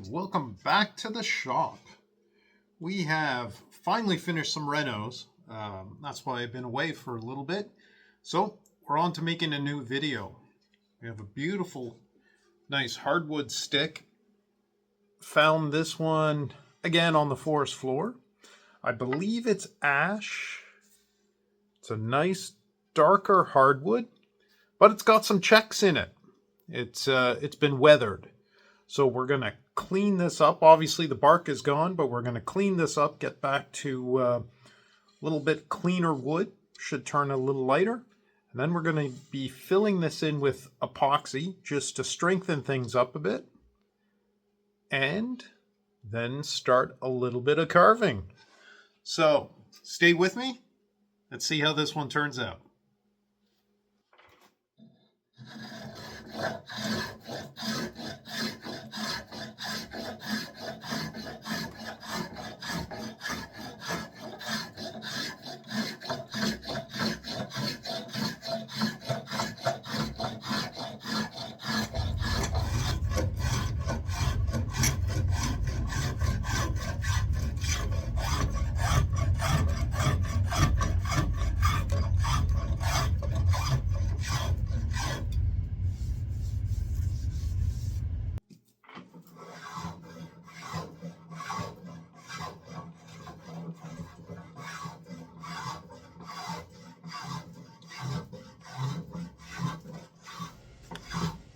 welcome back to the shop. We have finally finished some renos. That's why I've been away for a little bit. So we're on to making a new video. We have a beautiful, nice hardwood stick. Found this one again on the forest floor. I believe it's ash. It's a nice darker hardwood, but it's got some checks in it. It's been weathered. So we're going to clean this up. Obviously the bark is gone, but we're going to clean this up, get back to a little bit cleaner wood. Should turn a little lighter. And then we're going to be filling this in with epoxy just to strengthen things up a bit. And then start a little bit of carving. So stay with me. Let's see how this one turns out.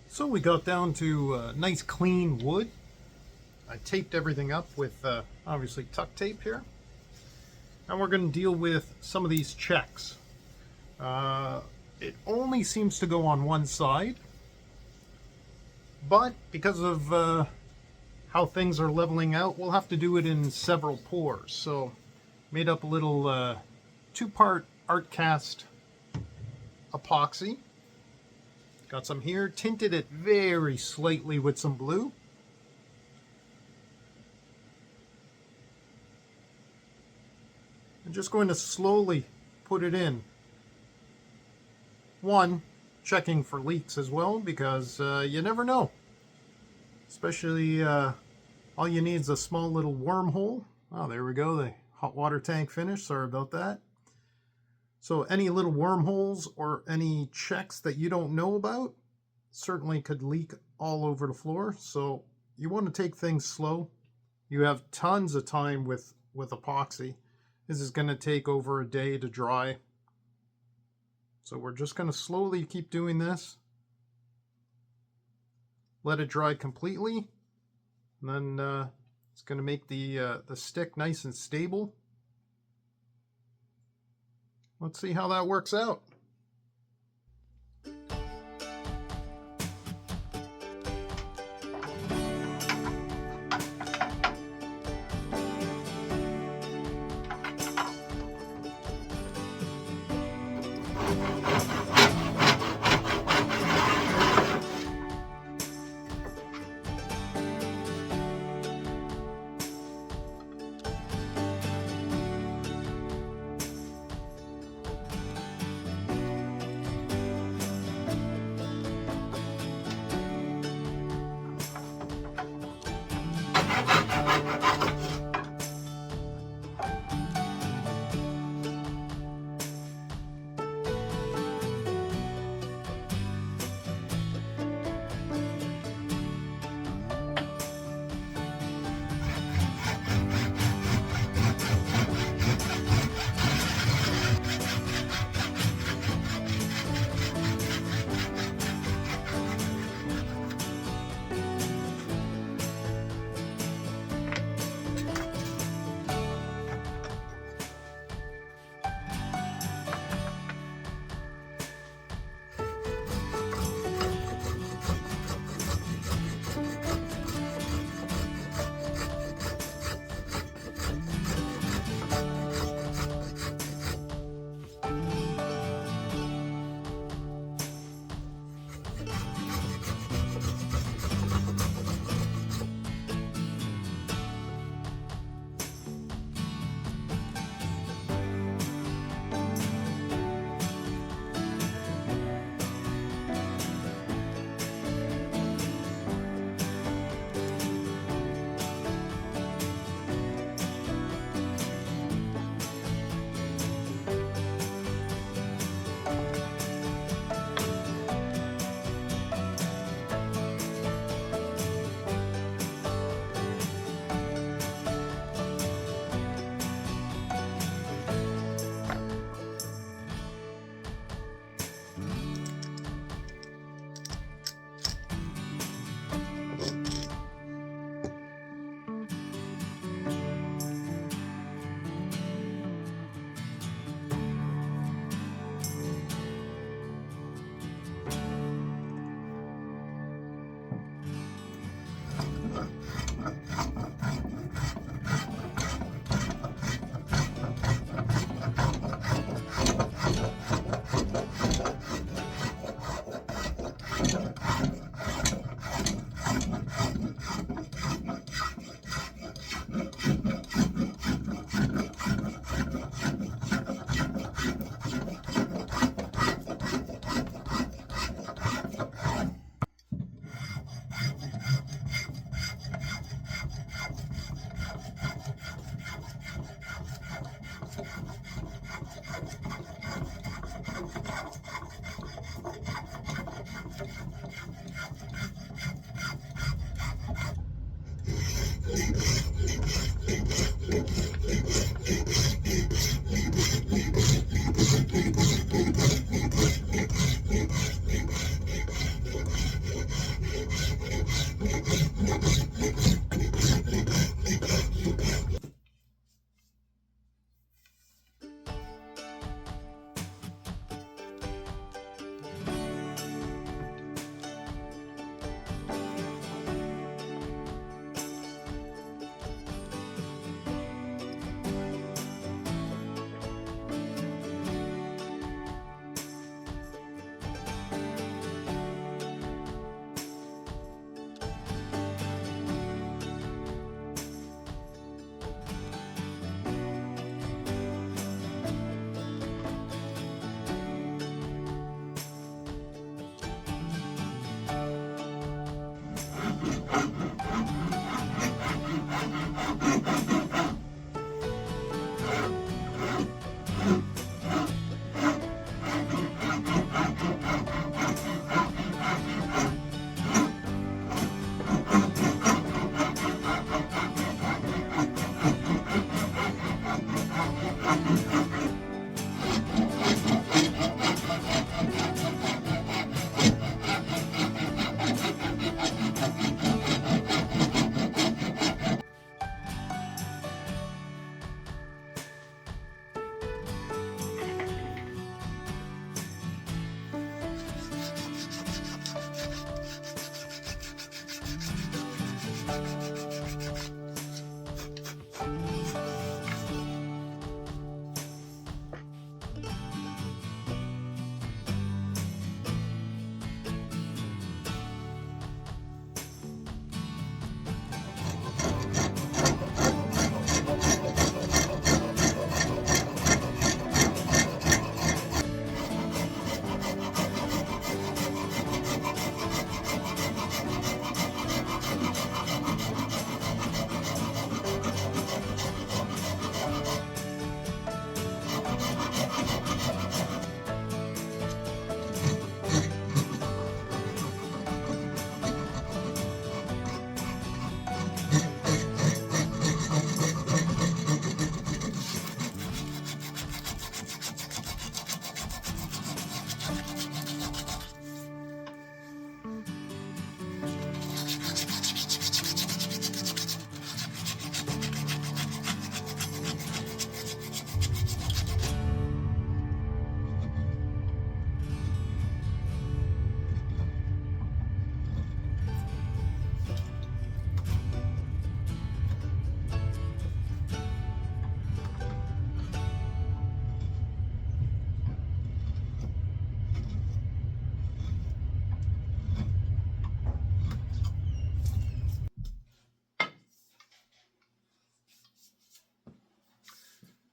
So we got down to nice clean wood. I taped everything up with obviously tuck tape here. And we're going to deal with some of these checks. It only seems to go on one side, but because of how things are leveling out, we'll have to do it in several pours. So made up a little two-part art cast epoxy. Got some here, tinted it very slightly with some blue. I'm just going to slowly put it in. One, checking for leaks as well, because you never know. Especially all you need is a small little wormhole. Oh, there we go, the hot water tank finished, sorry about that. So any little wormholes or any checks that you don't know about certainly could leak all over the floor. So you want to take things slow. You have tons of time with epoxy. This is going to take over a day to dry. So we're just going to slowly keep doing this. Let it dry completely. And then it's going to make the stick nice and stable. Let's see how that works out.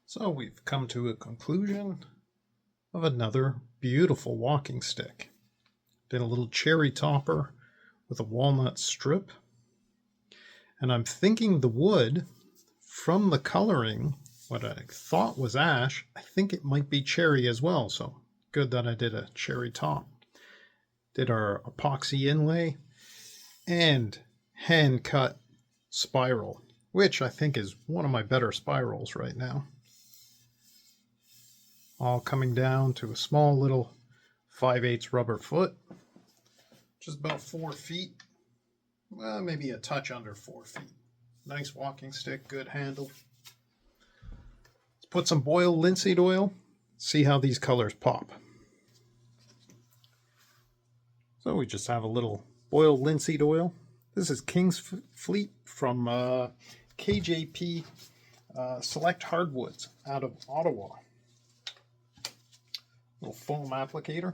So we've come to a conclusion of another beautiful walking stick. Did a little cherry topper with a walnut strip. And I'm thinking the wood, from the coloring, what I thought was ash, I think it might be cherry as well. So good that I did a cherry top. Did our epoxy inlay and hand cut spiral, which I think is one of my better spirals right now. All coming down to a small little 5/8 rubber foot, just about 4 feet, well, maybe a touch under 4 feet. Nice walking stick, good handle. Let's put some boiled linseed oil, see how these colors pop. So we just have a little boiled linseed oil. This is King's Fleet from KJP Select Hardwoods out of Ottawa. Little foam applicator.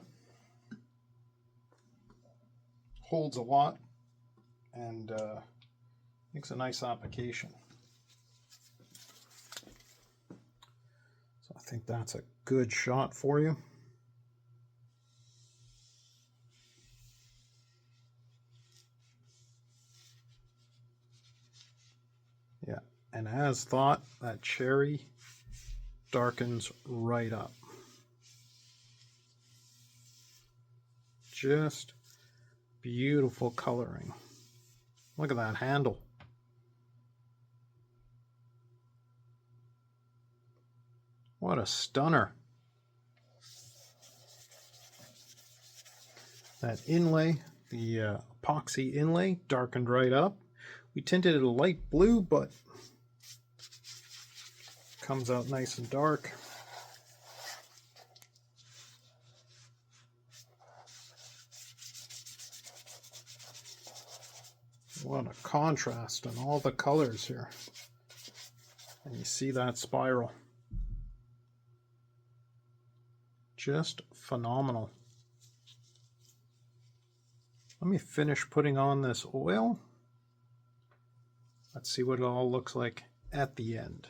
Holds a lot and makes a nice application. So I think that's a good shot for you. Yeah, and as thought, that cherry darkens right up. Just beautiful coloring. Look at that handle. What a stunner. That inlay, the epoxy inlay, darkened right up. We tinted it a light blue, but comes out nice and dark. What a contrast in all the colors here. And you see that spiral. Just phenomenal. Let me finish putting on this oil. Let's see what it all looks like at the end.